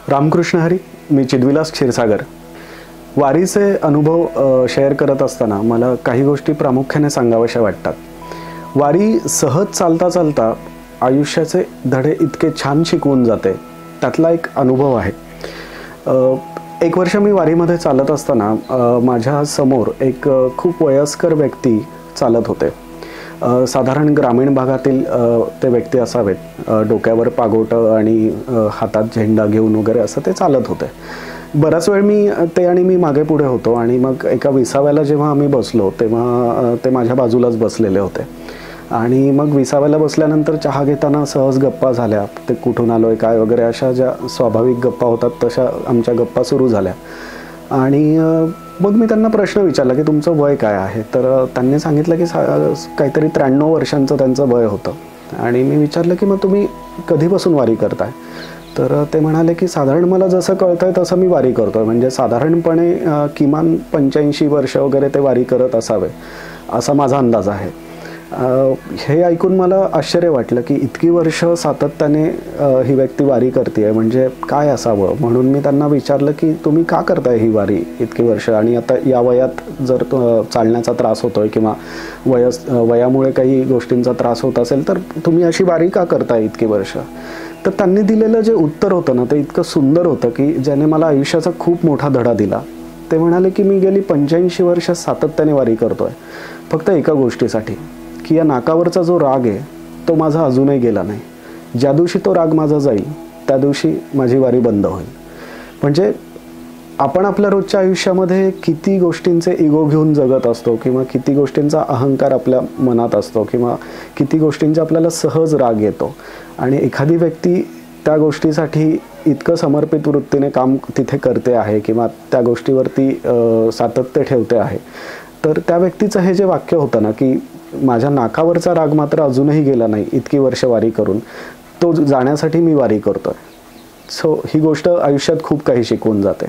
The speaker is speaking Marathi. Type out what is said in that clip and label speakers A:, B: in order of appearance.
A: रामकृष्ण हरी. मी चिद्विलास क्षीरसागर. वारीचे अनुभव शेअर करत असताना मला काही गोष्टी प्रामुख्याने सांगाव्याशा वाटतात. वारी सहज चालता चालता आयुष्याचे धडे इतके छान शिकवून जाते, त्यातला एक अनुभव आहे. एक वर्ष मी वारीमध्ये चालत असताना माझ्या समोर एक खूप वयस्कर व्यक्ती चालत होते. साधारण ग्रामीण भागातील ते व्यक्ती असावेत. डोक्यावर पागोटं आणि हातात झेंडा घेऊन वगैरे असं ते चालत होते. बराच वेळ मी मागे पुढे होतो आणि मग एका विसाव्याला जेव्हा आम्ही बसलो तेव्हा ते माझ्या बाजूलाच बसलेले होते. आणि मग विसाव्याला बसल्यानंतर चहा घेताना सहज गप्पा झाल्या. ते कुठून आलोय काय वगैरे अशा ज्या स्वाभाविक गप्पा होतात तशा आमच्या गप्पा सुरू झाल्या. आणि मग मी त्यांना प्रश्न विचारला की तुमचं वय काय आहे. तर त्यांनी सांगितलं की काहीतरी 93 वर्षांचं त्यांचं वय होतं. आणि मी विचारलं की मग तुम्ही कधीपासून वारी करताय. तर ते म्हणाले की साधारण मला जसं कळतंय तसं मी वारी करतोय, म्हणजे साधारणपणे किमान 85 वर्ष वगैरे ते वारी करत असावे असा माझा अंदाज आहे. हे ऐकून मला आश्चर्य वाटलं की इतकी वर्ष सातत्याने ही व्यक्ती वारी करते आहे, म्हणजे काय असावं. म्हणून मी त्यांना विचारलं की तुम्ही का करताय ही वारी इतकी वर्ष, आणि आता या वयात जर चालण्याचा त्रास होतोय किंवा वयामुळे काही गोष्टींचा त्रास होत असेल तर तुम्ही अशी वारी का करताय इतकी वर्ष. तर त्यांनी दिलेलं जे उत्तर होतं ना ते इतकं सुंदर होतं की ज्याने मला आयुष्याचा खूप मोठा धडा दिला. ते म्हणाले की मी गेली 85 वर्ष सातत्याने वारी करतोय फक्त एका गोष्टीसाठी, की या नाकावरचा जो राग आहे तो माझा अजूनही गेला नाही. ज्या दिवशी तो राग माझा जाईल त्या दिवशी माझी वारी बंद होईल. म्हणजे आपण आपल्या रोजच्या आयुष्यामध्ये किती गोष्टींचे इगो घेऊन जगत असतो किंवा किती गोष्टींचा अहंकार आपल्या मनात असतो किंवा किती गोष्टींचा आपल्याला सहज राग येतो, आणि एखादी व्यक्ती त्या गोष्टीसाठी इतकं समर्पित वृत्तीने काम तिथे करते आहे किंवा त्या गोष्टीवरती सातत्य ठेवते आहे. तर त्या व्यक्तीचं हे जे वाक्य होतं ना की माझ्या नाकावरचा राग मात्र अजूनही गेला नाही इतकी वर्ष वारी करून, तो जाण्यासाठी मी वारी करतोय. सो ही गोष्ट आयुष्यात खूप काही शिकवून जाते.